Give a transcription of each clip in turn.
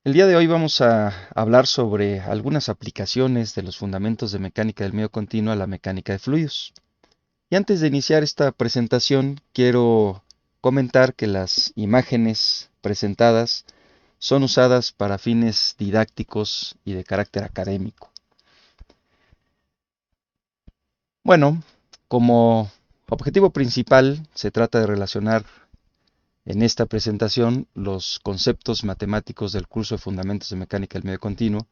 El día de hoy vamos a hablar sobre algunas aplicaciones de los fundamentos de mecánica del medio continuo a la mecánica de fluidos. Y antes de iniciar esta presentación, quiero comentar que las imágenes presentadas son usadas para fines didácticos y de carácter académico. Bueno, como objetivo principal se trata de relacionar en esta presentación los conceptos matemáticos del curso de Fundamentos de Mecánica del Medio Continuo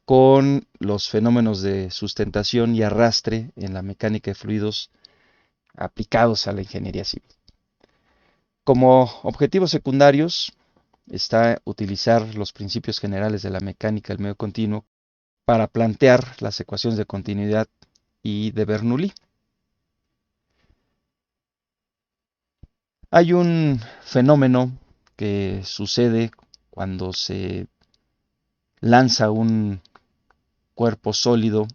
con los fenómenos de sustentación y arrastre en la mecánica de fluidos aplicados a la ingeniería civil. Como objetivos secundarios está utilizar los principios generales de la mecánica del medio continuo para plantear las ecuaciones de continuidad y de Bernoulli. Hay un fenómeno que sucede cuando se lanza un cuerpo sólido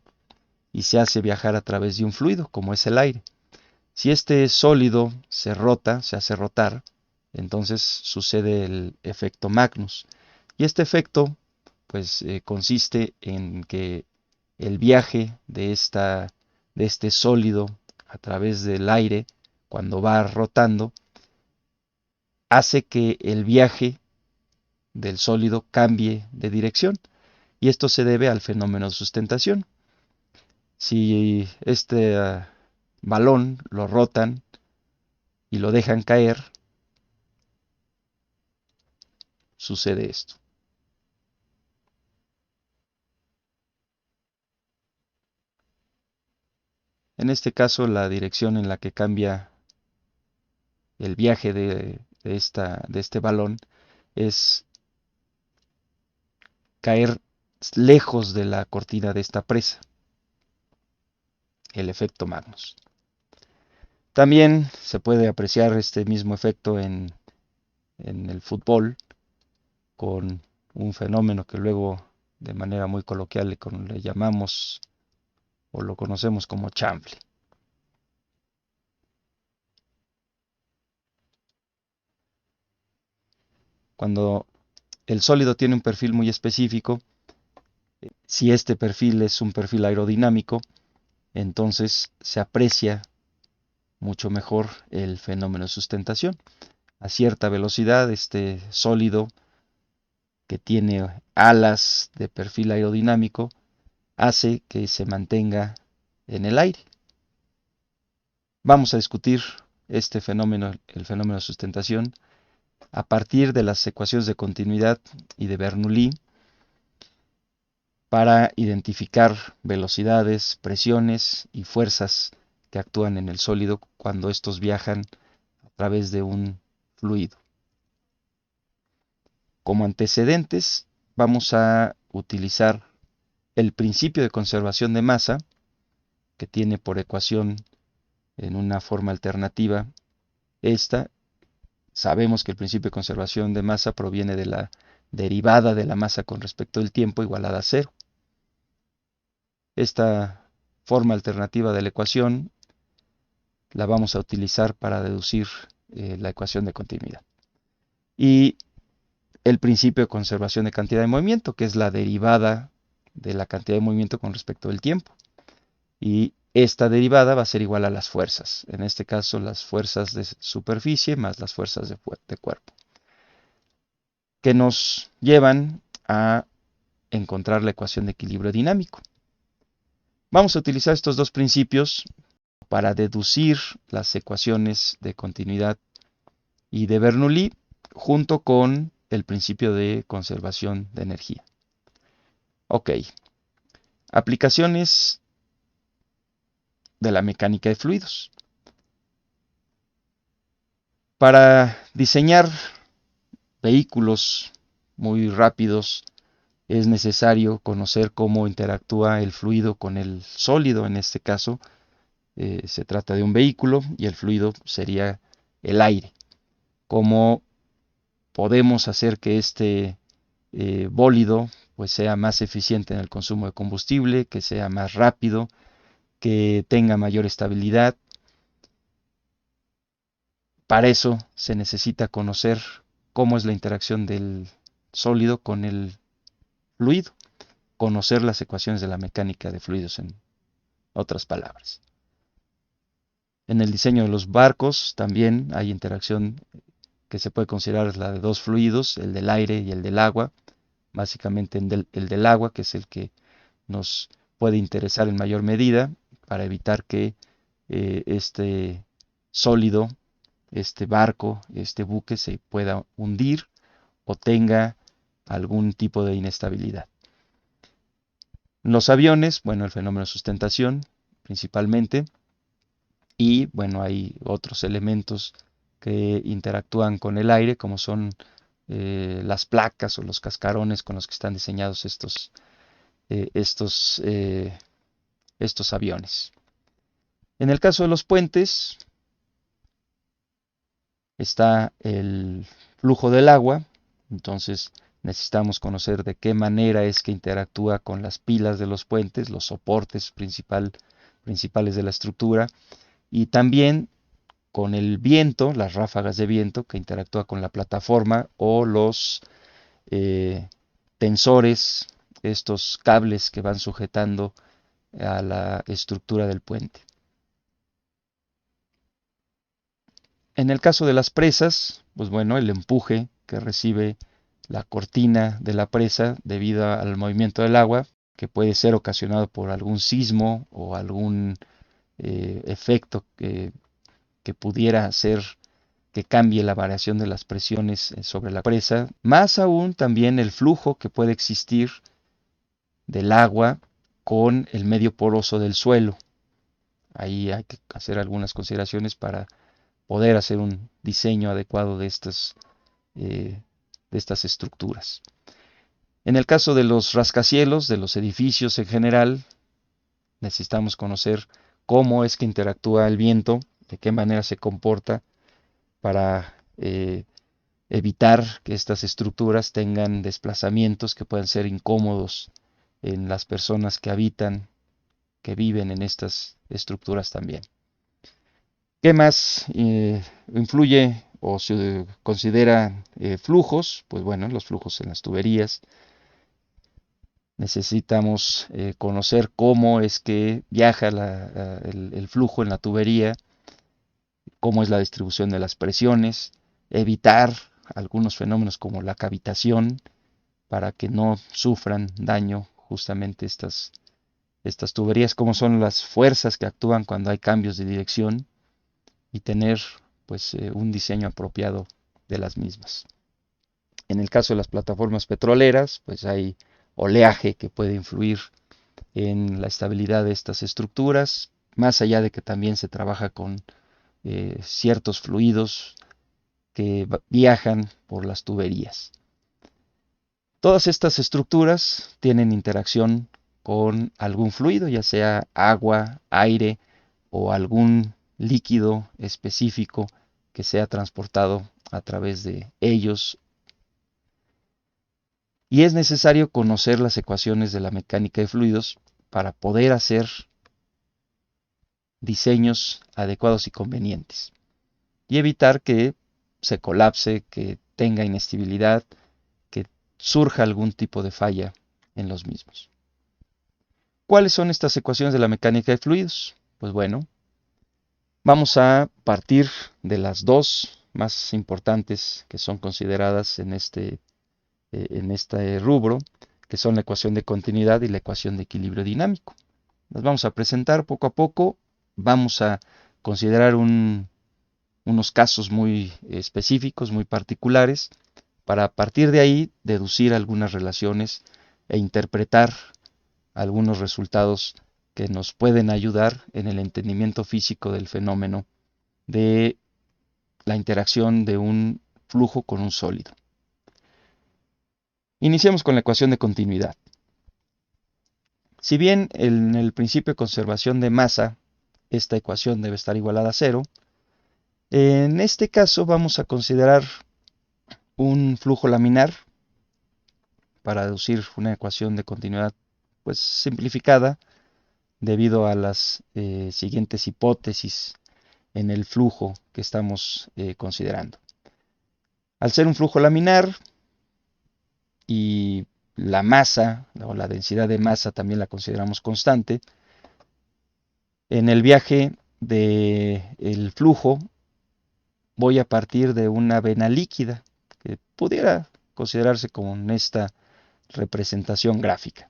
y se hace viajar a través de un fluido, como es el aire. Si este sólido se rota, se hace rotar, entonces sucede el efecto Magnus. Y este efecto, pues, consiste en que el viaje de este sólido a través del aire, cuando va rotando, hace que el viaje del sólido cambie de dirección. Y esto se debe al fenómeno de sustentación. Si este balón lo rotan y lo dejan caer, sucede esto. En este caso, la dirección en la que cambia el viaje de este balón es caer lejos de la cortina de esta presa, el efecto Magnus. También se puede apreciar este mismo efecto en el fútbol con un fenómeno que luego de manera muy coloquial le llamamos o lo conocemos como chanfle. Cuando el sólido tiene un perfil muy específico, si este perfil es un perfil aerodinámico, entonces se aprecia mucho mejor el fenómeno de sustentación. A cierta velocidad, este sólido que tiene alas de perfil aerodinámico hace que se mantenga en el aire. Vamos a discutir este fenómeno, el fenómeno de sustentación, a partir de las ecuaciones de continuidad y de Bernoulli para identificar velocidades, presiones y fuerzas que actúan en el sólido cuando estos viajan a través de un fluido. Como antecedentes, vamos a utilizar el principio de conservación de masa, que tiene por ecuación en una forma alternativa esta. Sabemos que el principio de conservación de masa proviene de la derivada de la masa con respecto al tiempo igualada a cero. Esta forma alternativa de la ecuación la vamos a utilizar para deducir la ecuación de continuidad. Y el principio de conservación de cantidad de movimiento, que es la derivada de la cantidad de movimiento con respecto al tiempo. Y esta derivada va a ser igual a las fuerzas. En este caso, las fuerzas de superficie más las fuerzas de cuerpo, que nos llevan a encontrar la ecuación de equilibrio dinámico. Vamos a utilizar estos dos principios para deducir las ecuaciones de continuidad y de Bernoulli junto con el principio de conservación de energía. Ok, aplicaciones de la mecánica de fluidos. Para diseñar vehículos muy rápidos es necesario conocer cómo interactúa el fluido con el sólido. En este caso se trata de un vehículo y el fluido sería el aire. Cómo podemos hacer que este bólido pues sea más eficiente en el consumo de combustible, que sea más rápido, que tenga mayor estabilidad. Para eso se necesita conocer cómo es la interacción del sólido con el fluido, conocer las ecuaciones de la mecánica de fluidos, en otras palabras. En el diseño de los barcos también hay interacción que se puede considerar la de dos fluidos, el del aire y el del agua. Básicamente el del agua, que es el que nos puede interesar en mayor medida para evitar que este sólido, este barco, este buque se pueda hundir o tenga algún tipo de inestabilidad. Los aviones, bueno, el fenómeno de sustentación principalmente, y bueno, hay otros elementos que interactúan con el aire, como son las placas o los cascarones con los que están diseñados estos aviones. En el caso de los puentes, está el flujo del agua, entonces necesitamos conocer de qué manera es que interactúa con las pilas de los puentes, los soportes principales de la estructura, y también con el viento, las ráfagas de viento que interactúa con la plataforma o los tensores, estos cables que van sujetando a la estructura del puente. En el caso de las presas, pues bueno, el empuje que recibe la cortina de la presa debido al movimiento del agua, que puede ser ocasionado por algún sismo o algún efecto que pudiera hacer que cambie la variación de las presiones sobre la presa, más aún también el flujo que puede existir del agua con el medio poroso del suelo. Ahí hay que hacer algunas consideraciones para poder hacer un diseño adecuado de estas estructuras. En el caso de los rascacielos, de los edificios en general, necesitamos conocer cómo es que interactúa el viento, de qué manera se comporta para evitar que estas estructuras tengan desplazamientos que puedan ser incómodos en las personas que habitan, que viven en estas estructuras también. ¿Qué más influye o se considera flujos? Pues bueno, los flujos en las tuberías. Necesitamos conocer cómo es que viaja el flujo en la tubería, cómo es la distribución de las presiones, evitar algunos fenómenos como la cavitación para que no sufran daño justamente estas tuberías, cómo son las fuerzas que actúan cuando hay cambios de dirección y tener pues un diseño apropiado de las mismas. En el caso de las plataformas petroleras, pues hay oleaje que puede influir en la estabilidad de estas estructuras, más allá de que también se trabaja con ciertos fluidos que viajan por las tuberías. Todas estas estructuras tienen interacción con algún fluido, ya sea agua, aire o algún líquido específico que sea transportado a través de ellos. Y es necesario conocer las ecuaciones de la mecánica de fluidos para poder hacer diseños adecuados y convenientes y evitar que se colapse, que tenga inestabilidad, que surja algún tipo de falla en los mismos. ¿Cuáles son estas ecuaciones de la mecánica de fluidos? Pues bueno, vamos a partir de las dos más importantes que son consideradas en este rubro, que son la ecuación de continuidad y la ecuación de equilibrio dinámico. Las vamos a presentar poco a poco, vamos a considerar unos casos muy específicos, muy particulares, para a partir de ahí deducir algunas relaciones e interpretar algunos resultados que nos pueden ayudar en el entendimiento físico del fenómeno de la interacción de un flujo con un sólido. Iniciemos con la ecuación de continuidad. Si bien en el principio de conservación de masa esta ecuación debe estar igualada a 0, en este caso vamos a considerar un flujo laminar para deducir una ecuación de continuidad pues simplificada debido a las siguientes hipótesis en el flujo que estamos considerando. Al ser un flujo laminar, y la masa o la densidad de masa también la consideramos constante, en el viaje del flujo voy a partir de una vena líquida, que pudiera considerarse con esta representación gráfica.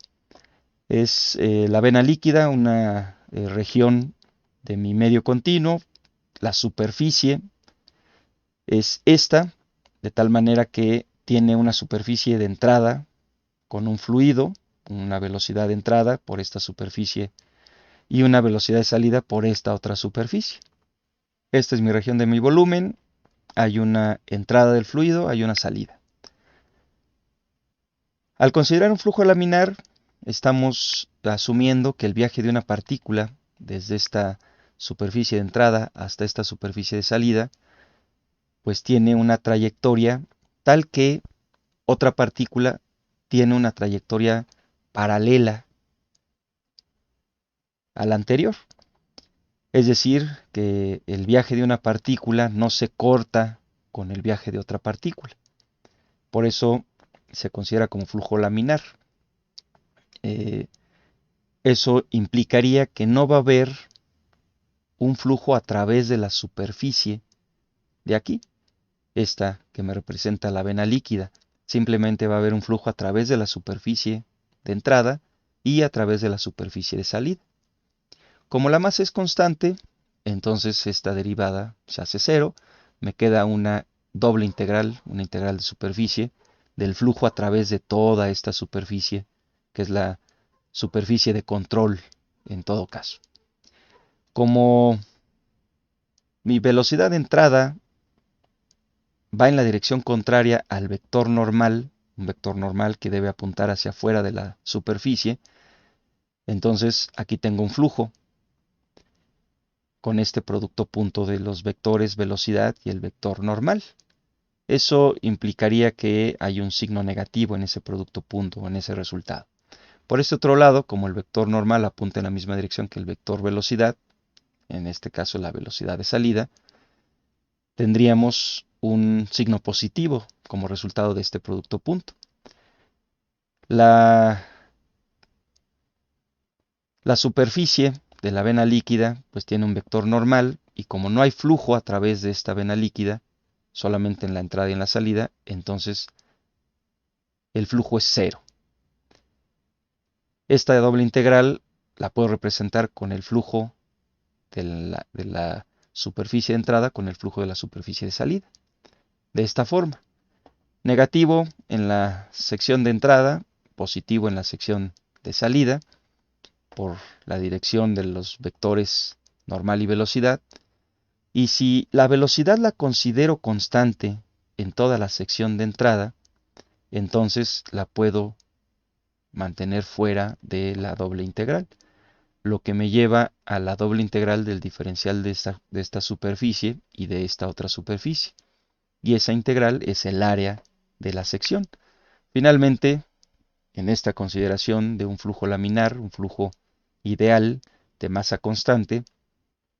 Es la vena líquida, una región de mi medio continuo, la superficie es esta, de tal manera que tiene una superficie de entrada con un fluido, una velocidad de entrada por esta superficie y una velocidad de salida por esta otra superficie. Esta es mi región de mi volumen, hay una entrada del fluido, hay una salida. Al considerar un flujo laminar, estamos asumiendo que el viaje de una partícula desde esta superficie de entrada hasta esta superficie de salida, pues tiene una trayectoria tal que otra partícula tiene una trayectoria paralela a la anterior. Es decir, que el viaje de una partícula no se corta con el viaje de otra partícula. Por eso se considera como flujo laminar. Eso implicaría que no va a haber un flujo a través de la superficie de aquí, esta que me representa la vena líquida. Simplemente va a haber un flujo a través de la superficie de entrada y a través de la superficie de salida. Como la masa es constante, entonces esta derivada se hace cero, me queda una doble integral, una integral de superficie, del flujo a través de toda esta superficie, que es la superficie de control en todo caso. Como mi velocidad de entrada va en la dirección contraria al vector normal, un vector normal que debe apuntar hacia afuera de la superficie, entonces aquí tengo un flujo con este producto punto de los vectores velocidad y el vector normal. Eso implicaría que hay un signo negativo en ese producto punto, en ese resultado. Por este otro lado, como el vector normal apunta en la misma dirección que el vector velocidad, en este caso la velocidad de salida, tendríamos un signo positivo como resultado de este producto punto. La superficie de la vena líquida pues tiene un vector normal y como no hay flujo a través de esta vena líquida, solamente en la entrada y en la salida, entonces el flujo es cero. Esta doble integral la puedo representar con el flujo de la superficie de entrada con el flujo de la superficie de salida. De esta forma, negativo en la sección de entrada, positivo en la sección de salida, por la dirección de los vectores normal y velocidad. Y si la velocidad la considero constante en toda la sección de entrada, entonces la puedo mantener fuera de la doble integral, lo que me lleva a la doble integral del diferencial de esta superficie y de esta otra superficie. Y esa integral es el área de la sección. Finalmente, en esta consideración de un flujo laminar, un flujo ideal de masa constante,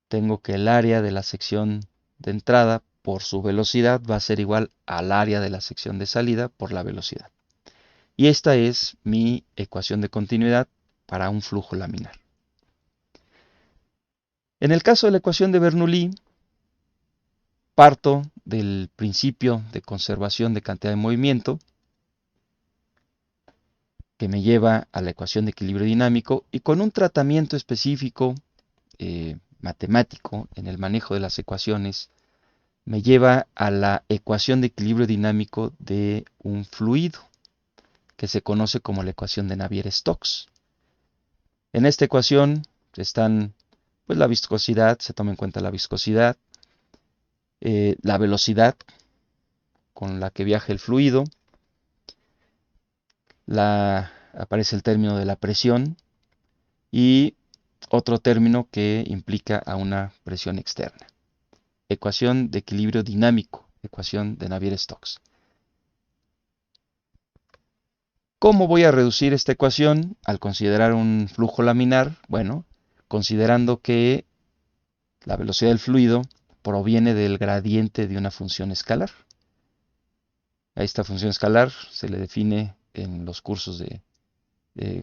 tengo que el área de la sección de entrada por su velocidad va a ser igual al área de la sección de salida por la velocidad. Y esta es mi ecuación de continuidad para un flujo laminar. En el caso de la ecuación de Bernoulli, parto del principio de conservación de cantidad de movimiento, que me lleva a la ecuación de equilibrio dinámico, y con un tratamiento específico matemático en el manejo de las ecuaciones, me lleva a la ecuación de equilibrio dinámico de un fluido, que se conoce como la ecuación de Navier-Stokes. En esta ecuación están pues, la viscosidad, se toma en cuenta la viscosidad, la velocidad con la que viaja el fluido, aparece el término de la presión y otro término que implica a una presión externa. Ecuación de equilibrio dinámico, ecuación de Navier-Stokes. ¿Cómo voy a reducir esta ecuación al considerar un flujo laminar? Bueno, considerando que la velocidad del fluido proviene del gradiente de una función escalar. A esta función escalar se le define en los cursos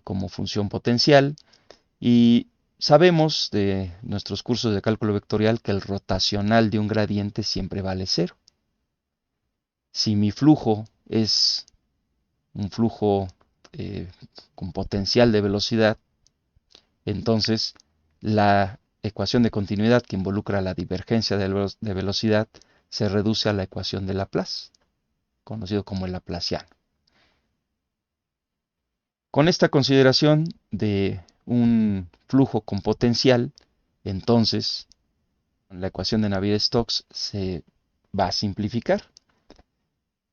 como función potencial, y sabemos de nuestros cursos de cálculo vectorial que el rotacional de un gradiente siempre vale 0. Si mi flujo es un flujo con potencial de velocidad, entonces la ecuación de continuidad que involucra la divergencia de velocidad se reduce a la ecuación de Laplace, conocido como el laplaciano. Con esta consideración de un flujo con potencial, entonces la ecuación de Navier-Stokes se va a simplificar.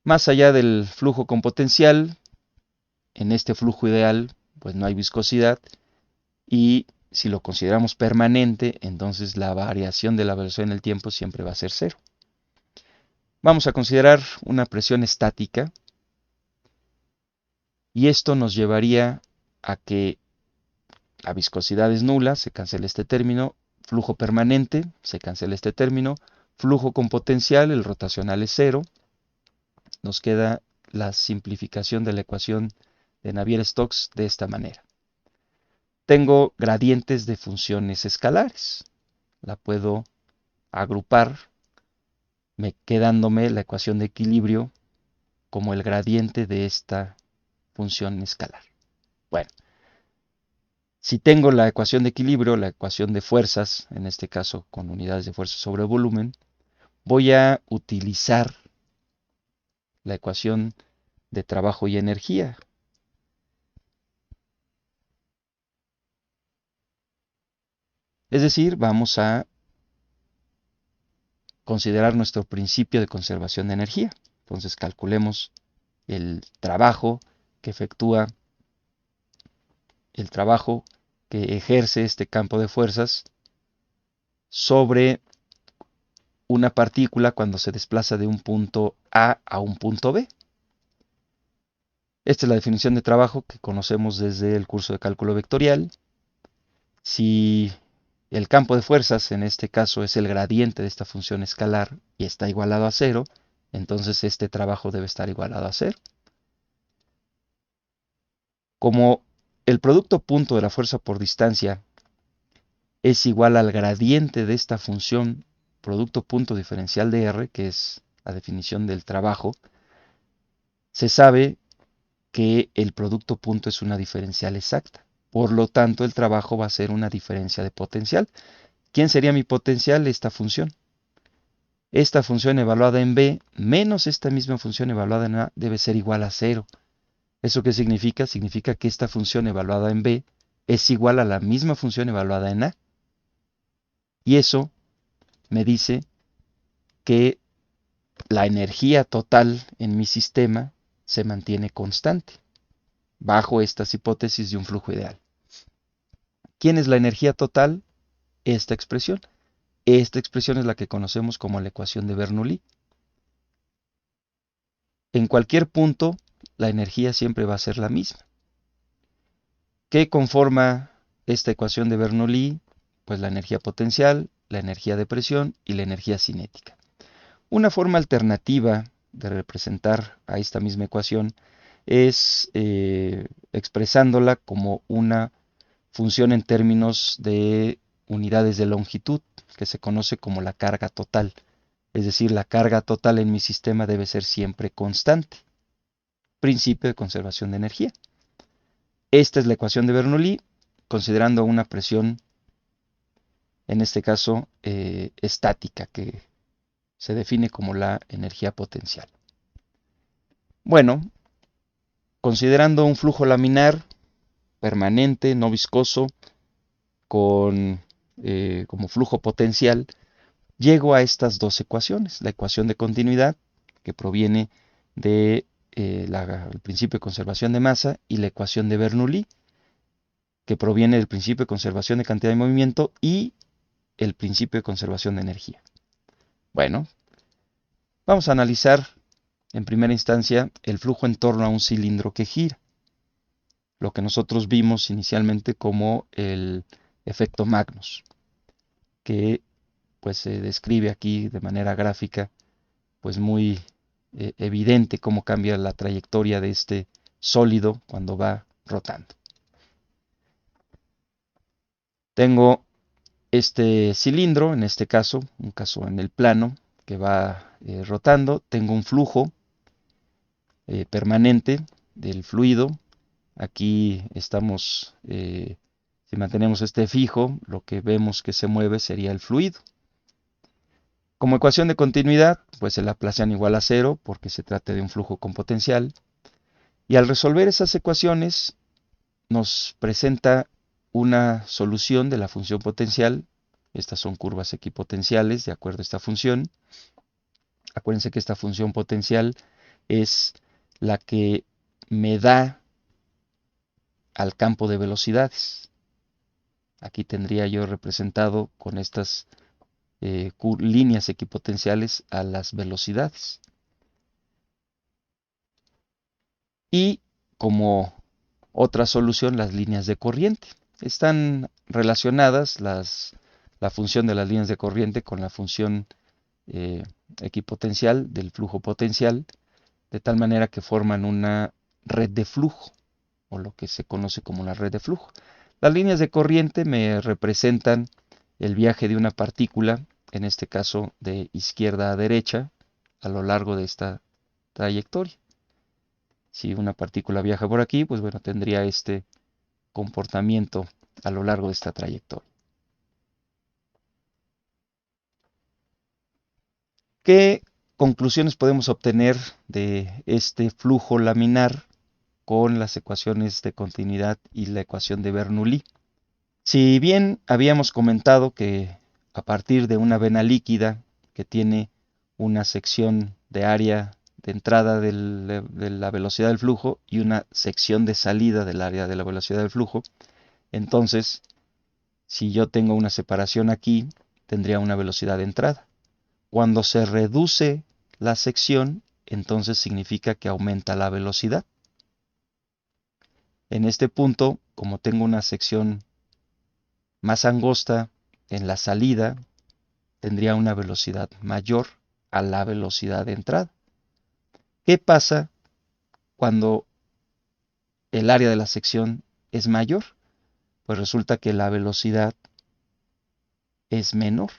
Más allá del flujo con potencial, en este flujo ideal, pues no hay viscosidad, y si lo consideramos permanente, entonces la variación de la velocidad en el tiempo siempre va a ser 0. Vamos a considerar una presión estática, y esto nos llevaría a que la viscosidad es nula, se cancela este término, flujo permanente, se cancela este término, flujo con potencial, el rotacional es 0, nos queda la simplificación de la ecuación de Navier-Stokes de esta manera. Tengo gradientes de funciones escalares, la puedo agrupar, quedándome la ecuación de equilibrio como el gradiente de esta función escalar. Bueno, si tengo la ecuación de equilibrio, la ecuación de fuerzas, en este caso con unidades de fuerza sobre volumen, voy a utilizar la ecuación de trabajo y energía. Es decir, vamos a considerar nuestro principio de conservación de energía. Entonces calculemos el trabajo que efectúa, el trabajo que ejerce este campo de fuerzas sobre una partícula cuando se desplaza de un punto A a un punto B. Esta es la definición de trabajo que conocemos desde el curso de cálculo vectorial. Si el campo de fuerzas, en este caso, es el gradiente de esta función escalar y está igualado a 0, entonces este trabajo debe estar igualado a 0. Como el producto punto de la fuerza por distancia es igual al gradiente de esta función producto punto diferencial de R, que es la definición del trabajo, se sabe que el producto punto es una diferencial exacta. Por lo tanto, el trabajo va a ser una diferencia de potencial. ¿Quién sería mi potencial? Esta función. Esta función evaluada en B menos esta misma función evaluada en A debe ser igual a 0. ¿Eso qué significa? Significa que esta función evaluada en B es igual a la misma función evaluada en A. Y eso me dice que la energía total en mi sistema se mantiene constante, bajo estas hipótesis de un flujo ideal. ¿Quién es la energía total? Esta expresión. Esta expresión es la que conocemos como la ecuación de Bernoulli. En cualquier punto, la energía siempre va a ser la misma. ¿Qué conforma esta ecuación de Bernoulli? Pues la energía potencial, la energía de presión y la energía cinética. Una forma alternativa de representar a esta misma ecuación es expresándola como una función en términos de unidades de longitud, que se conoce como la carga total. Es decir, la carga total en mi sistema debe ser siempre constante. Principio de conservación de energía. Esta es la ecuación de Bernoulli, considerando una presión, en este caso, estática, que se define como la energía potencial. Bueno, considerando un flujo laminar permanente, no viscoso, como flujo potencial, llego a estas dos ecuaciones. La ecuación de continuidad, que proviene del principio de conservación de masa, y la ecuación de Bernoulli, que proviene del principio de conservación de cantidad de movimiento y el principio de conservación de energía. Bueno, vamos a analizar en primera instancia el flujo en torno a un cilindro que gira, lo que nosotros vimos inicialmente como el efecto Magnus, que pues se describe aquí de manera gráfica, pues muy evidente cómo cambia la trayectoria de este sólido cuando va rotando. Tengo este cilindro, en este caso, un caso en el plano, que va rotando. Tengo un flujo permanente del fluido. Aquí estamos, si mantenemos este fijo, lo que vemos que se mueve sería el fluido. Como ecuación de continuidad, pues el Laplaciano igual a cero, porque se trata de un flujo con potencial. Y al resolver esas ecuaciones, nos presenta una solución de la función potencial. Estas son curvas equipotenciales de acuerdo a esta función. Acuérdense que esta función potencial es la que me da al campo de velocidades. Aquí tendría yo representado con estas líneas equipotenciales a las velocidades. Y como otra solución, las líneas de corriente. Están relacionadas la función de las líneas de corriente con la función equipotencial del flujo potencial, de tal manera que forman una red de flujo, o lo que se conoce como una red de flujo. Las líneas de corriente me representan el viaje de una partícula, en este caso de izquierda a derecha, a lo largo de esta trayectoria. Si una partícula viaja por aquí, pues bueno, tendría este comportamiento a lo largo de esta trayectoria. ¿Qué conclusiones podemos obtener de este flujo laminar con las ecuaciones de continuidad y la ecuación de Bernoulli? Si bien habíamos comentado que a partir de una vena líquida que tiene una sección de área de entrada de la velocidad del flujo y una sección de salida del área de la velocidad del flujo, entonces, si yo tengo una separación aquí, tendría una velocidad de entrada. Cuando se reduce la sección, entonces significa que aumenta la velocidad. En este punto, como tengo una sección más angosta en la salida, tendría una velocidad mayor a la velocidad de entrada. ¿Qué pasa cuando el área de la sección es mayor? Pues resulta que la velocidad es menor.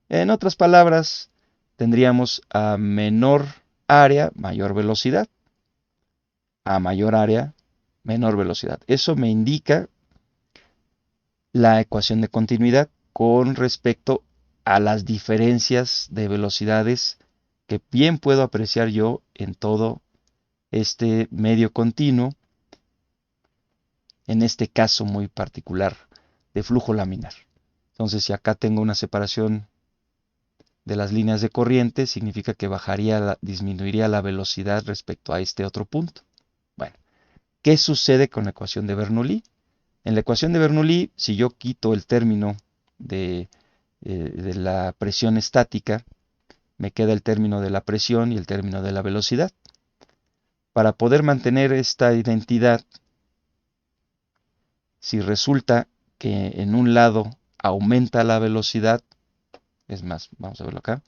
En otras palabras, tendríamos a menor área, mayor velocidad. A mayor área, menor velocidad. Eso me indica la ecuación de continuidad con respecto a las diferencias de velocidades que bien puedo apreciar yo en todo este medio continuo, en este caso muy particular de flujo laminar. Entonces, si acá tengo una separación de las líneas de corriente, significa que disminuiría la velocidad respecto a este otro punto. Bueno, ¿qué sucede con la ecuación de Bernoulli? En la ecuación de Bernoulli, si yo quito el término de la presión estática, me queda el término de la presión y el término de la velocidad. Para poder mantener esta identidad, si resulta que en un lado aumenta la velocidad, es más, vamos a verlo acá,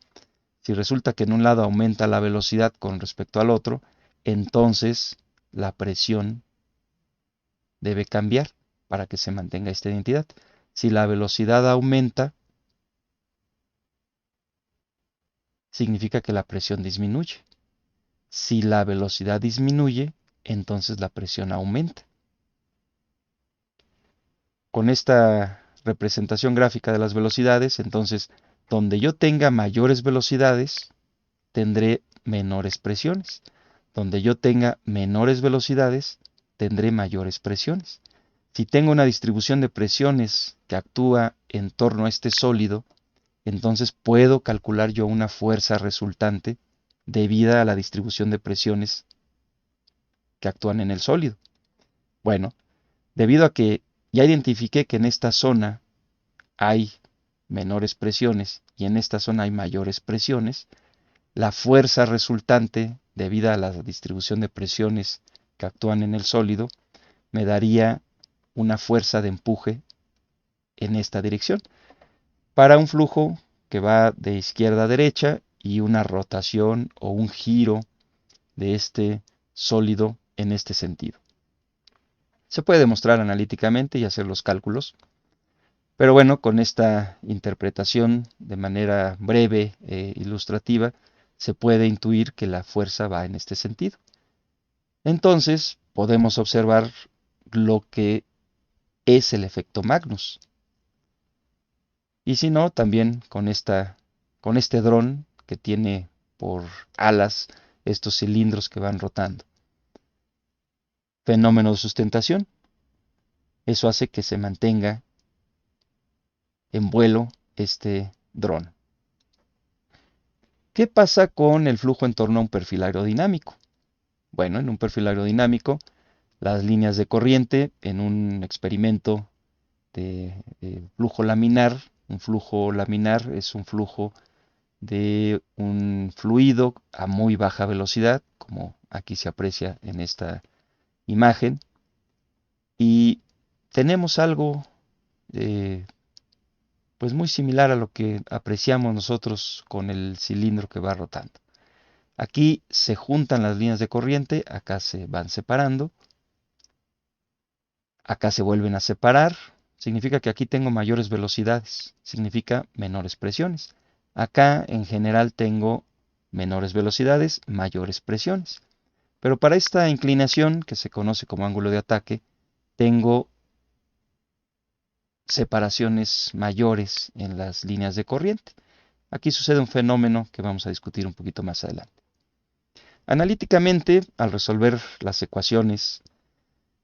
si resulta que en un lado aumenta la velocidad con respecto al otro, entonces la presión debe cambiar para que se mantenga esta identidad. Si la velocidad aumenta, significa que la presión disminuye. Si la velocidad disminuye, entonces la presión aumenta. Con esta representación gráfica de las velocidades, entonces, donde yo tenga mayores velocidades, tendré menores presiones. Donde yo tenga menores velocidades, tendré mayores presiones. Si tengo una distribución de presiones que actúa en torno a este sólido, entonces puedo calcular yo una fuerza resultante debida a la distribución de presiones que actúan en el sólido. Bueno, debido a que ya identifiqué que en esta zona hay menores presiones y en esta zona hay mayores presiones, la fuerza resultante debida a la distribución de presiones que actúan en el sólido me daría una fuerza de empuje en esta dirección para un flujo que va de izquierda a derecha y una rotación o un giro de este sólido en este sentido. Se puede demostrar analíticamente y hacer los cálculos, pero bueno, con esta interpretación de manera breve e ilustrativa, se puede intuir que la fuerza va en este sentido. Entonces, podemos observar lo que es el efecto Magnus. Y si no, también con este dron que tiene por alas estos cilindros que van rotando. Fenómeno de sustentación. Eso hace que se mantenga en vuelo este dron. ¿Qué pasa con el flujo en torno a un perfil aerodinámico? Bueno, en un perfil aerodinámico, las líneas de corriente en un experimento de flujo laminar, un flujo laminar es un flujo de un fluido a muy baja velocidad, como aquí se aprecia en esta imagen, y tenemos algo pues muy similar a lo que apreciamos nosotros con el cilindro que va rotando. Aquí se juntan las líneas de corriente, acá se van separando, acá se vuelven a separar, significa que aquí tengo mayores velocidades, significa menores presiones. Acá en general tengo menores velocidades, mayores presiones. Pero para esta inclinación, que se conoce como ángulo de ataque, tengo separaciones mayores en las líneas de corriente. Aquí sucede un fenómeno que vamos a discutir un poquito más adelante. Analíticamente, al resolver las ecuaciones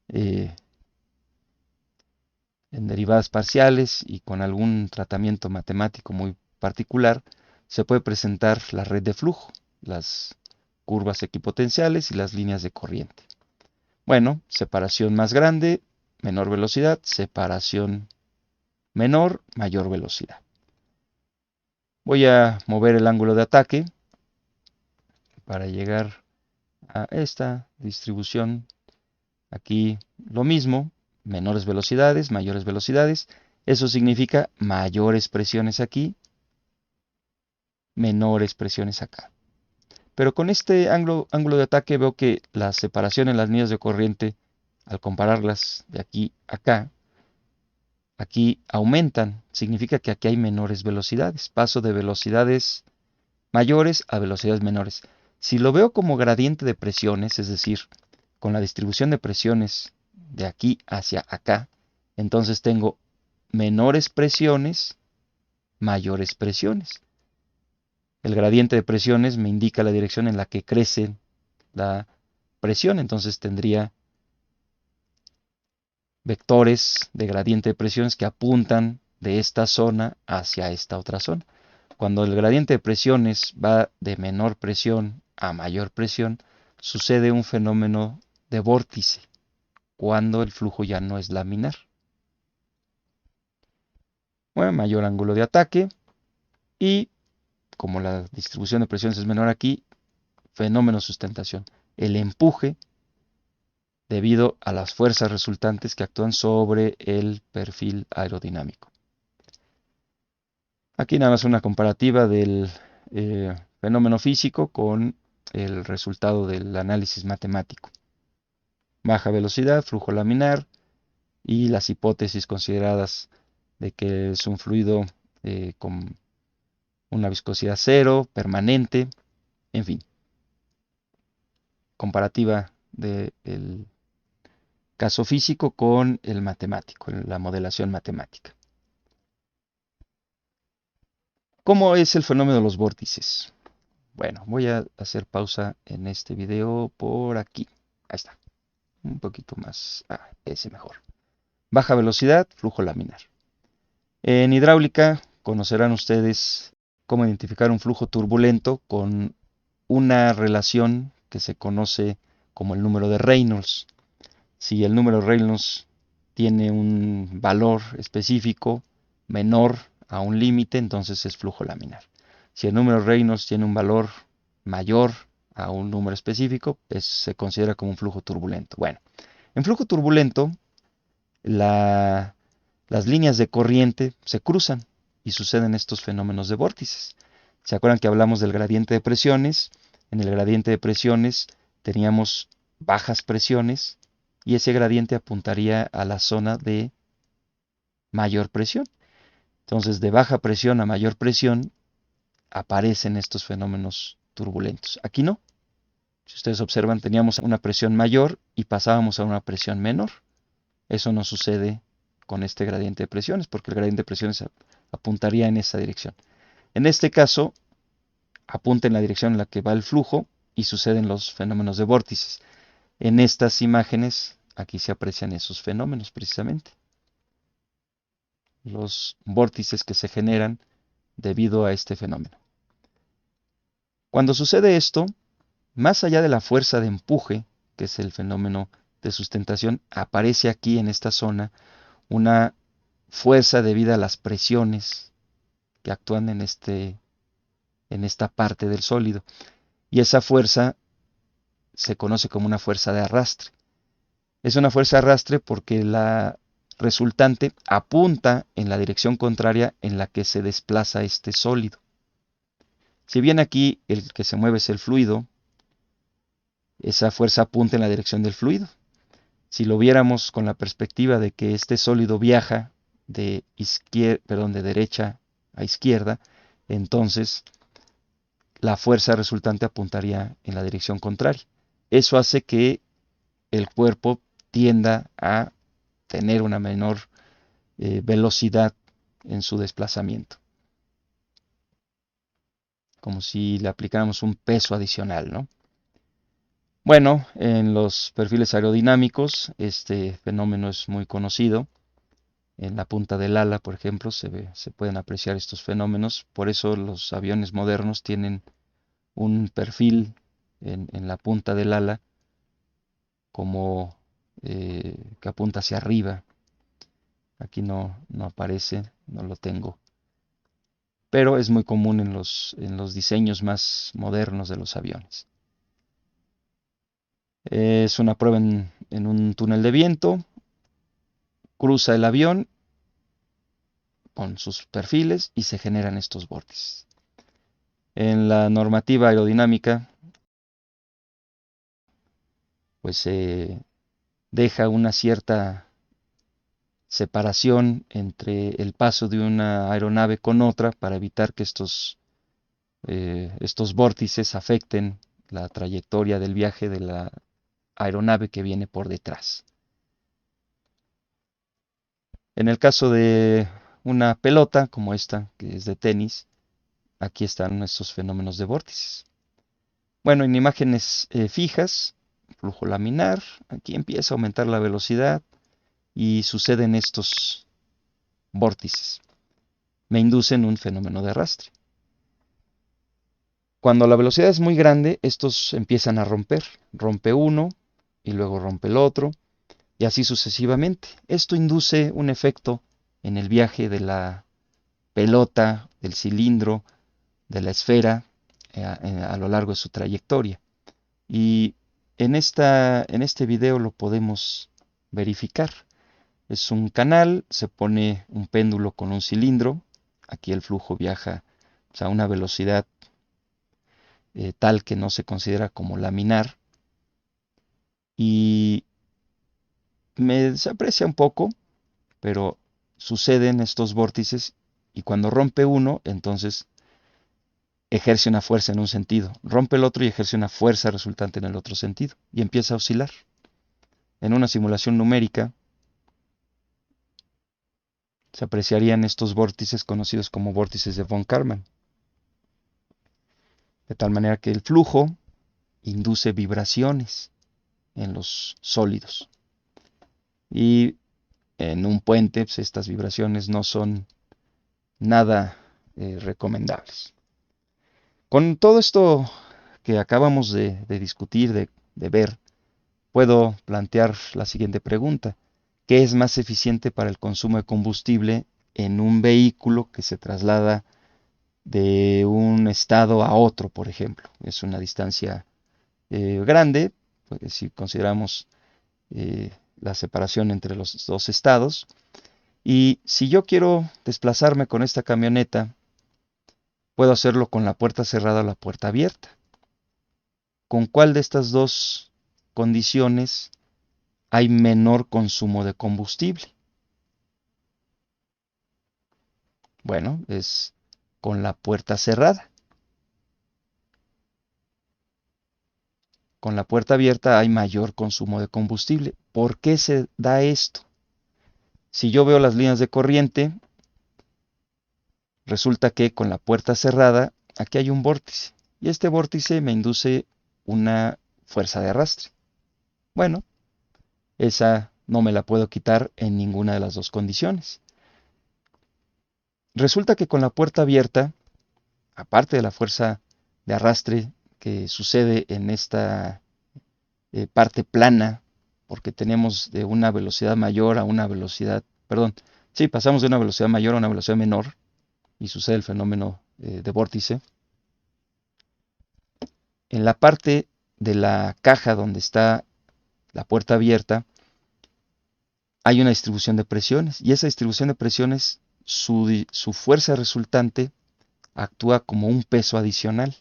en derivadas parciales y con algún tratamiento matemático muy particular, se puede presentar la red de flujo, las curvas equipotenciales y las líneas de corriente. Bueno, separación más grande, menor velocidad, separación menor, mayor velocidad. Voy a mover el ángulo de ataque para llegar a esta distribución. Aquí lo mismo, menores velocidades, mayores velocidades. Eso significa mayores presiones aquí, menores presiones acá. Pero con este ángulo de ataque veo que la separación en las líneas de corriente, al compararlas de aquí a acá, aquí aumentan. Significa que aquí hay menores velocidades. Paso de velocidades mayores a velocidades menores. Si lo veo como gradiente de presiones, es decir, con la distribución de presiones de aquí hacia acá, entonces tengo menores presiones, mayores presiones. El gradiente de presiones me indica la dirección en la que crece la presión, entonces tendría vectores de gradiente de presiones que apuntan de esta zona hacia esta otra zona. Cuando el gradiente de presiones va de menor presión a mayor presión, sucede un fenómeno de vórtice, cuando el flujo ya no es laminar. Bueno, mayor ángulo de ataque y como la distribución de presiones es menor aquí, fenómeno de sustentación. El empuje debido a las fuerzas resultantes que actúan sobre el perfil aerodinámico. Aquí nada más una comparativa del fenómeno físico con el resultado del análisis matemático. Baja velocidad, flujo laminar y las hipótesis consideradas de que es un fluido con una viscosidad cero, permanente, en fin. Comparativa del caso físico con el matemático, la modelación matemática. ¿Cómo es el fenómeno de los vórtices? Bueno, voy a hacer pausa en este video por aquí. Ahí está. Un poquito más. Ese mejor. Baja velocidad, flujo laminar. En hidráulica conocerán ustedes cómo identificar un flujo turbulento con una relación que se conoce como el número de Reynolds. Si el número de Reynolds tiene un valor específico menor a un límite, entonces es flujo laminar. Si el número de Reynolds tiene un valor mayor a un número específico, se considera como un flujo turbulento. Bueno, en flujo turbulento, las líneas de corriente se cruzan y suceden estos fenómenos de vórtices. ¿Se acuerdan que hablamos del gradiente de presiones? En el gradiente de presiones teníamos bajas presiones y ese gradiente apuntaría a la zona de mayor presión. Entonces, de baja presión a mayor presión aparecen estos fenómenos turbulentos. Aquí no. Si ustedes observan, teníamos una presión mayor y pasábamos a una presión menor. Eso no sucede con este gradiente de presiones, porque el gradiente de presiones apuntaría en esa dirección. En este caso, apunta en la dirección en la que va el flujo y suceden los fenómenos de vórtices. En estas imágenes, aquí se aprecian esos fenómenos precisamente. Los vórtices que se generan debido a este fenómeno. Cuando sucede esto, más allá de la fuerza de empuje, que es el fenómeno de sustentación, aparece aquí en esta zona una fuerza debida a las presiones que actúan en esta parte del sólido. Y esa fuerza se conoce como una fuerza de arrastre. Es una fuerza de arrastre porque la resultante apunta en la dirección contraria en la que se desplaza este sólido. Si bien aquí el que se mueve es el fluido, esa fuerza apunta en la dirección del fluido. Si lo viéramos con la perspectiva de que este sólido viaja de derecha a izquierda, entonces la fuerza resultante apuntaría en la dirección contraria. Eso hace que el cuerpo tienda a tener una menor velocidad en su desplazamiento, como si le aplicáramos un peso adicional, ¿no? Bueno, en los perfiles aerodinámicos este fenómeno es muy conocido. En la punta del ala, por ejemplo, se pueden apreciar estos fenómenos. Por eso los aviones modernos tienen un perfil en la punta del ala como que apunta hacia arriba. Aquí no aparece, no lo tengo. Pero es muy común en los diseños más modernos de los aviones. Es una prueba en un túnel de viento. Cruza el avión con sus perfiles y se generan estos vórtices. En la normativa aerodinámica, pues se deja una cierta separación entre el paso de una aeronave con otra para evitar que estos vórtices afecten la trayectoria del viaje de la aeronave que viene por detrás. En el caso de una pelota como esta, que es de tenis, aquí están estos fenómenos de vórtices. Bueno, en imágenes fijas, flujo laminar, aquí empieza a aumentar la velocidad y suceden estos vórtices. Me inducen un fenómeno de arrastre. Cuando la velocidad es muy grande, estos empiezan a romper. Rompe uno y luego rompe el otro y así sucesivamente. Esto induce un efecto en el viaje de la pelota, del cilindro, de la esfera a lo largo de su trayectoria. Y en este video lo podemos verificar. Es un canal, se pone un péndulo con un cilindro. Aquí el flujo viaja a una velocidad tal que no se considera como laminar. Y se aprecia un poco, pero suceden estos vórtices y cuando rompe uno, entonces ejerce una fuerza en un sentido, rompe el otro y ejerce una fuerza resultante en el otro sentido y empieza a oscilar. En una simulación numérica se apreciarían estos vórtices conocidos como vórtices de von Karman, de tal manera que el flujo induce vibraciones en los sólidos. Y en un puente, pues estas vibraciones no son nada recomendables. Con todo esto que acabamos de discutir, de ver, puedo plantear la siguiente pregunta. ¿Qué es más eficiente para el consumo de combustible en un vehículo que se traslada de un estado a otro, por ejemplo? Es una distancia grande, pues, si consideramos la separación entre los dos estados. Y si yo quiero desplazarme con esta camioneta, puedo hacerlo con la puerta cerrada o la puerta abierta. ¿Con cuál de estas dos condiciones hay menor consumo de combustible? Bueno, es con la puerta cerrada. Con la puerta abierta hay mayor consumo de combustible. ¿Por qué se da esto? Si yo veo las líneas de corriente, resulta que con la puerta cerrada, aquí hay un vórtice. Y este vórtice me induce una fuerza de arrastre. Bueno, esa no me la puedo quitar en ninguna de las dos condiciones. Resulta que con la puerta abierta, aparte de la fuerza de arrastre que sucede en esta parte plana, porque tenemos de una velocidad mayor a una velocidad, perdón, sí, pasamos de una velocidad mayor a una velocidad menor y sucede el fenómeno de vórtice. En la parte de la caja donde está la puerta abierta, hay una distribución de presiones y esa distribución de presiones, su fuerza resultante actúa como un peso adicional.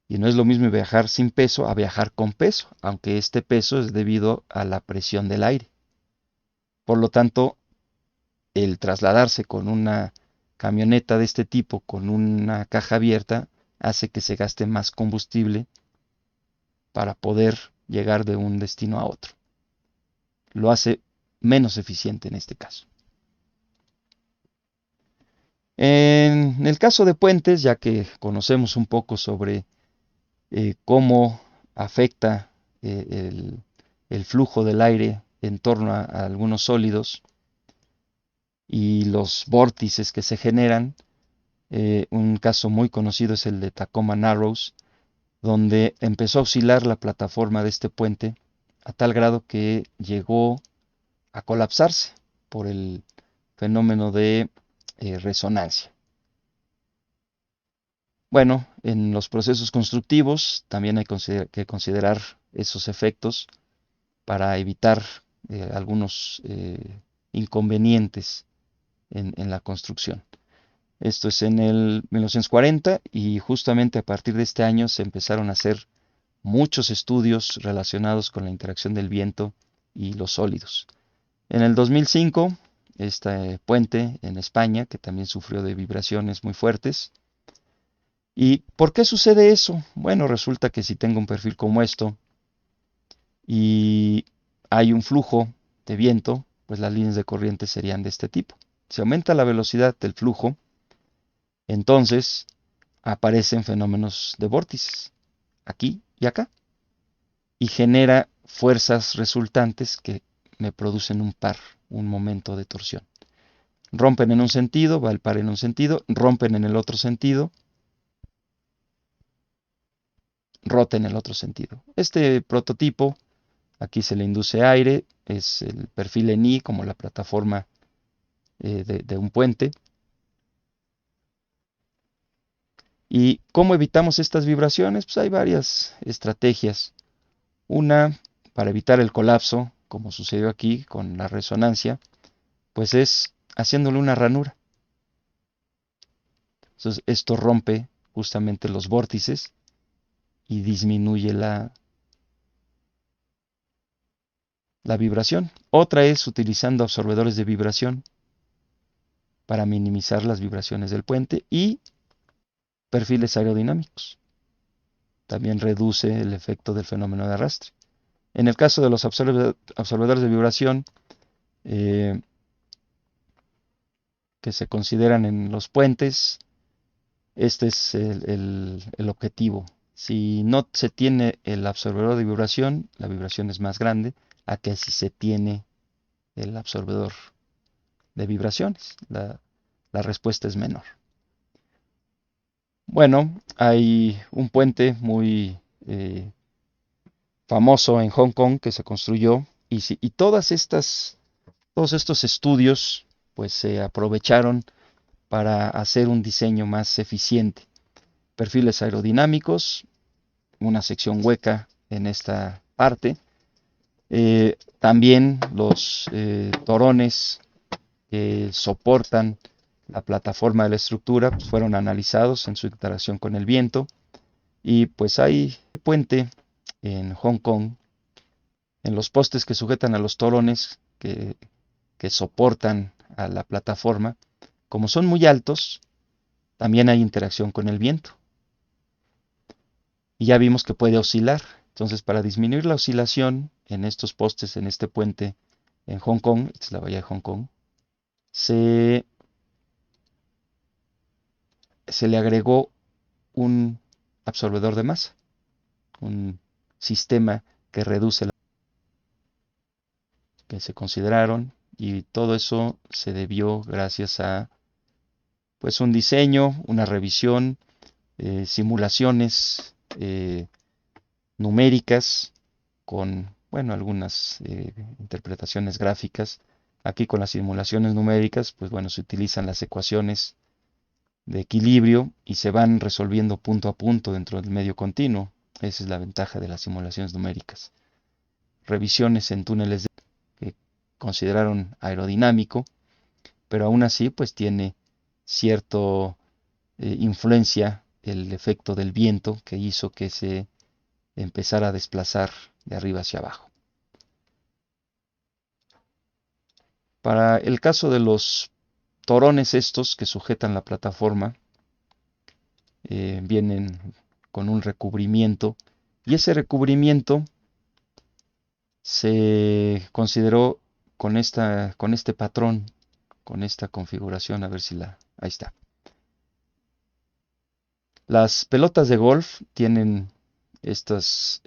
Y no es lo mismo viajar sin peso a viajar con peso, aunque este peso es debido a la presión del aire. Por lo tanto, el trasladarse con una camioneta de este tipo, con una caja abierta, hace que se gaste más combustible para poder llegar de un destino a otro. Lo hace menos eficiente en este caso. En el caso de puentes, ya que conocemos un poco sobre cómo afecta el flujo del aire en torno a algunos sólidos y los vórtices que se generan, un caso muy conocido es el de Tacoma Narrows, donde empezó a oscilar la plataforma de este puente a tal grado que llegó a colapsarse por el fenómeno de resonancia. Bueno, en los procesos constructivos también hay que considerar esos efectos para evitar algunos inconvenientes en la construcción. Esto es en el 1940 y justamente a partir de este año se empezaron a hacer muchos estudios relacionados con la interacción del viento y los sólidos. En el 2005, este puente en España, que también sufrió de vibraciones muy fuertes. ¿Y por qué sucede eso? Bueno, resulta que si tengo un perfil como esto y hay un flujo de viento, pues las líneas de corriente serían de este tipo. Si aumenta la velocidad del flujo, entonces aparecen fenómenos de vórtices, aquí y acá, y genera fuerzas resultantes que me producen un par, un momento de torsión. Rompen en un sentido, va el par en un sentido, rompen en el otro sentido, rota en el otro sentido. Este prototipo, aquí se le induce aire, es el perfil en I como la plataforma de un puente. ¿Y cómo evitamos estas vibraciones? Pues hay varias estrategias. Una, para evitar el colapso, como sucedió aquí con la resonancia, pues es haciéndole una ranura. Entonces esto rompe justamente los vórtices y disminuye la vibración. Otra es utilizando absorbedores de vibración para minimizar las vibraciones del puente y perfiles aerodinámicos. También reduce el efecto del fenómeno de arrastre. En el caso de los absorbedores de vibración, que se consideran en los puentes, este es el objetivo. Si no se tiene el absorbedor de vibración, la vibración es más grande a que si se tiene el absorbedor de vibraciones. La respuesta es menor. Bueno, hay un puente muy famoso en Hong Kong que se construyó y todos estos estudios pues se aprovecharon para hacer un diseño más eficiente. Perfiles aerodinámicos, una sección hueca en esta parte. También los torones que soportan la plataforma de la estructura pues, fueron analizados en su interacción con el viento y pues hay puente en Hong Kong, en los postes que sujetan a los torones que soportan a la plataforma, como son muy altos, también hay interacción con el viento. Y ya vimos que puede oscilar. Entonces, para disminuir la oscilación en estos postes, en este puente en Hong Kong, esta es la bahía de Hong Kong, se, se le agregó un absorbedor de masa, un sistema que reduce la que se consideraron, y todo eso se debió gracias a pues un diseño, una revisión, simulaciones numéricas con, bueno, algunas interpretaciones gráficas. Aquí con las simulaciones numéricas, pues bueno, se utilizan las ecuaciones de equilibrio y se van resolviendo punto a punto dentro del medio continuo. Esa es la ventaja de las simulaciones numéricas. Revisiones en túneles que consideraron aerodinámico, pero aún así pues tiene cierta influencia el efecto del viento que hizo que se empezara a desplazar de arriba hacia abajo. Para el caso de los torones estos que sujetan la plataforma, vienen con un recubrimiento, y ese recubrimiento se consideró con este patrón, con esta configuración, a ver si ahí está. Las pelotas de golf tienen estos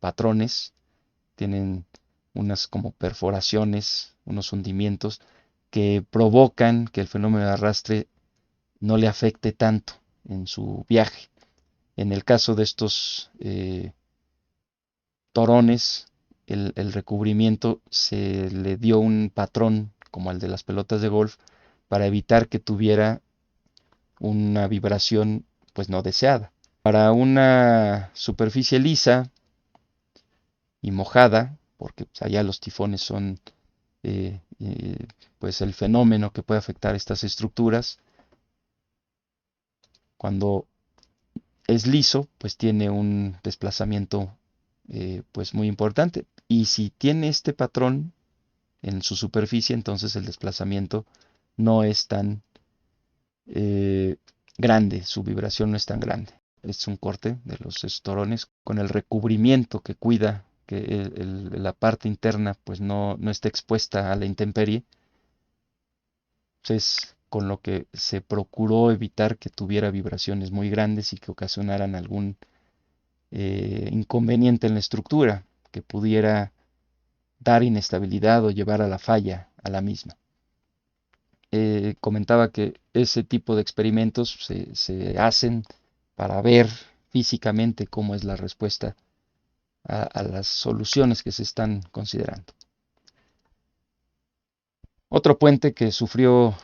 patrones, tienen unas como perforaciones, unos hundimientos que provocan que el fenómeno de arrastre no le afecte tanto en su viaje. En el caso de estos torones, el recubrimiento se le dio un patrón como el de las pelotas de golf para evitar que tuviera una vibración pues no deseada. Para una superficie lisa y mojada, porque pues, allá los tifones son pues el fenómeno que puede afectar estas estructuras, cuando es liso, pues tiene un desplazamiento pues muy importante. Y si tiene este patrón en su superficie, entonces el desplazamiento no es tan eh, grande, su vibración no es tan grande. Es un corte de los estorones con el recubrimiento que cuida que la parte interna pues no esté expuesta a la intemperie. Es con lo que se procuró evitar que tuviera vibraciones muy grandes y que ocasionaran algún inconveniente en la estructura que pudiera dar inestabilidad o llevar a la falla a la misma. Comentaba que ese tipo de experimentos se hacen para ver físicamente cómo es la respuesta a las soluciones que se están considerando. Otro puente que sufrió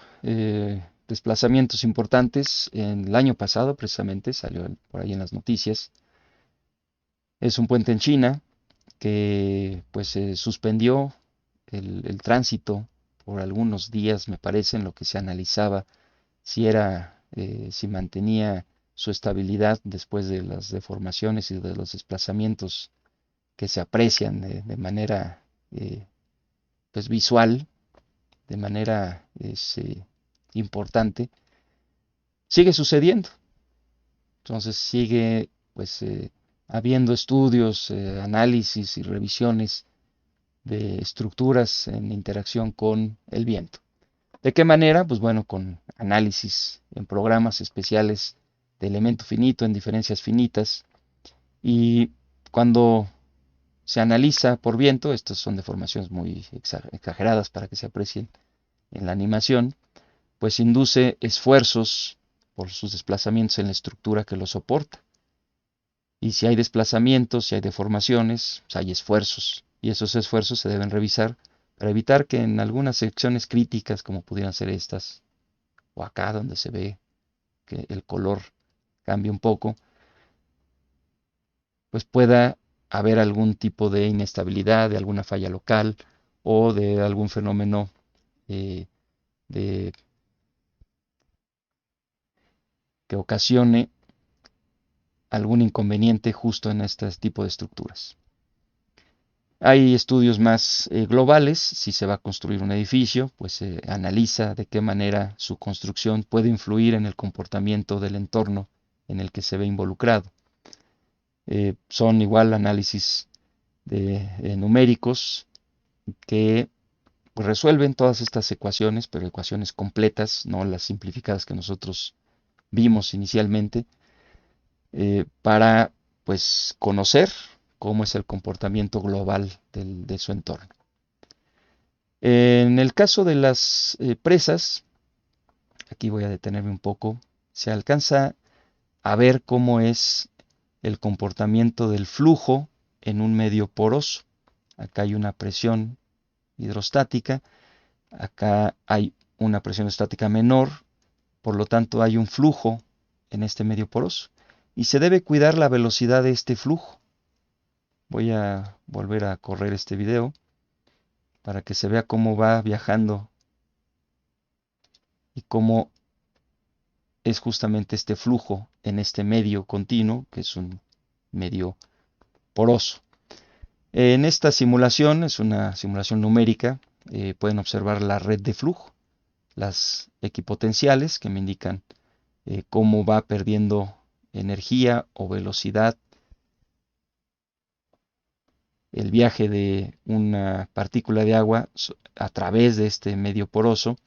desplazamientos importantes en el año pasado, precisamente, salió por ahí en las noticias, es un puente en China que pues se suspendió el tránsito por algunos días, me parece, en lo que se analizaba si mantenía su estabilidad después de las deformaciones y de los desplazamientos que se aprecian de manera pues visual, de manera importante. Sigue sucediendo. Entonces sigue pues habiendo estudios, análisis y revisiones de estructuras en interacción con el viento. ¿De qué manera? Pues bueno, con análisis en programas especiales de elemento finito en diferencias finitas, y cuando se analiza por viento, estas son deformaciones muy exageradas para que se aprecien en la animación, pues induce esfuerzos por sus desplazamientos en la estructura que lo soporta. Y si hay desplazamientos, si hay deformaciones, pues hay esfuerzos. Y esos esfuerzos se deben revisar para evitar que en algunas secciones críticas, como pudieran ser estas, o acá donde se ve que el color cambie un poco, pues pueda haber algún tipo de inestabilidad, de alguna falla local o de algún fenómeno eh, de, que ocasione algún inconveniente justo en este tipo de estructuras. Hay estudios más globales. Si se va a construir un edificio, pues se analiza de qué manera su construcción puede influir en el comportamiento del entorno en el que se ve involucrado. Son igual análisis numéricos que resuelven todas estas ecuaciones, pero ecuaciones completas, no las simplificadas que nosotros vimos inicialmente, para pues conocer cómo es el comportamiento global de su entorno. En el caso de las presas, aquí voy a detenerme un poco, se alcanza a ver cómo es el comportamiento del flujo en un medio poroso. Acá hay una presión hidrostática, acá hay una presión estática menor, por lo tanto hay un flujo en este medio poroso y se debe cuidar la velocidad de este flujo. Voy a volver a correr este video para que se vea cómo va viajando y cómo es justamente este flujo en este medio continuo, que es un medio poroso. En esta simulación, es una simulación numérica, pueden observar la red de flujo, las equipotenciales que me indican cómo va perdiendo energía o velocidad el viaje de una partícula de agua a través de este medio poroso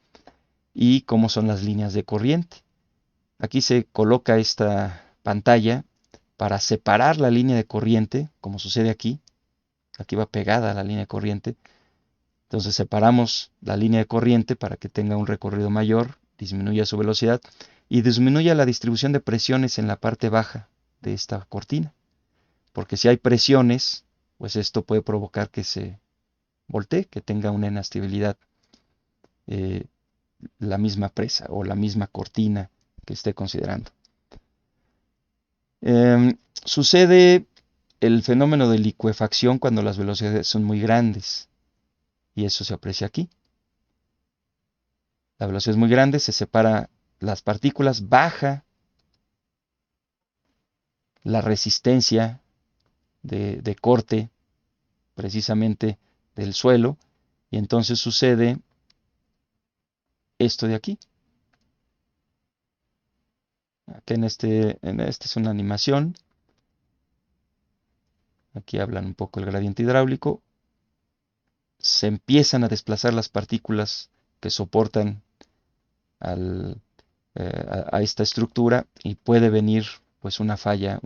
y cómo son las líneas de corriente. Aquí se coloca esta pantalla para separar la línea de corriente, como sucede aquí. Aquí va pegada a la línea de corriente. Entonces separamos la línea de corriente para que tenga un recorrido mayor, disminuya su velocidad y disminuya la distribución de presiones en la parte baja de esta cortina. Porque si hay presiones, pues esto puede provocar que se voltee, que tenga una inestabilidad la misma presa o la misma cortina que esté considerando. Sucede el fenómeno de licuefacción cuando las velocidades son muy grandes y eso se aprecia aquí. La velocidad es muy grande, se separa las partículas, baja la resistencia de corte precisamente del suelo y entonces sucede esto de aquí. Aquí en este es una animación. Aquí hablan un poco el gradiente hidráulico. Se empiezan a desplazar las partículas que soportan a esta estructura y puede venir pues una falla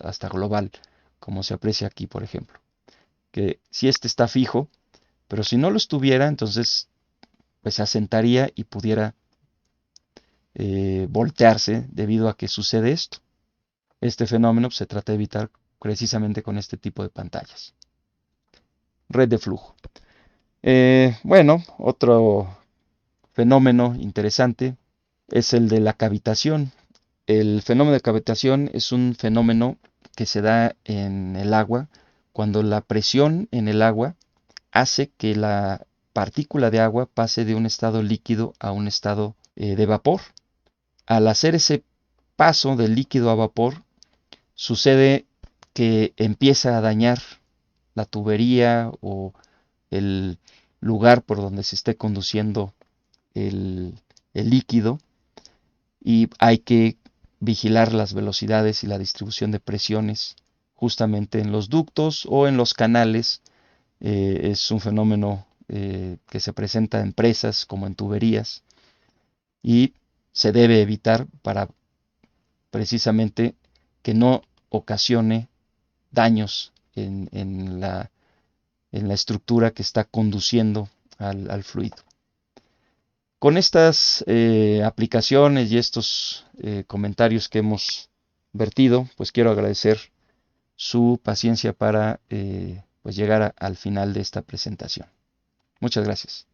hasta global, como se aprecia aquí, por ejemplo. Que si este está fijo, pero si no lo estuviera, entonces pues se asentaría y pudiera voltearse debido a que sucede esto. Este fenómeno se trata de evitar precisamente con este tipo de pantallas. Red de flujo. Bueno, otro fenómeno interesante es el de la cavitación. El fenómeno de cavitación es un fenómeno que se da en el agua cuando la presión en el agua hace que la partícula de agua pase de un estado líquido a un estado de vapor. Al hacer ese paso del líquido a vapor, sucede que empieza a dañar la tubería o el lugar por donde se esté conduciendo el líquido y hay que vigilar las velocidades y la distribución de presiones justamente en los ductos o en los canales. Es un fenómeno que se presenta en presas como en tuberías y se debe evitar para precisamente que no ocasione daños en la estructura que está conduciendo al fluido. Con estas aplicaciones y estos comentarios que hemos vertido, pues quiero agradecer su paciencia para pues llegar al final de esta presentación. Muchas gracias.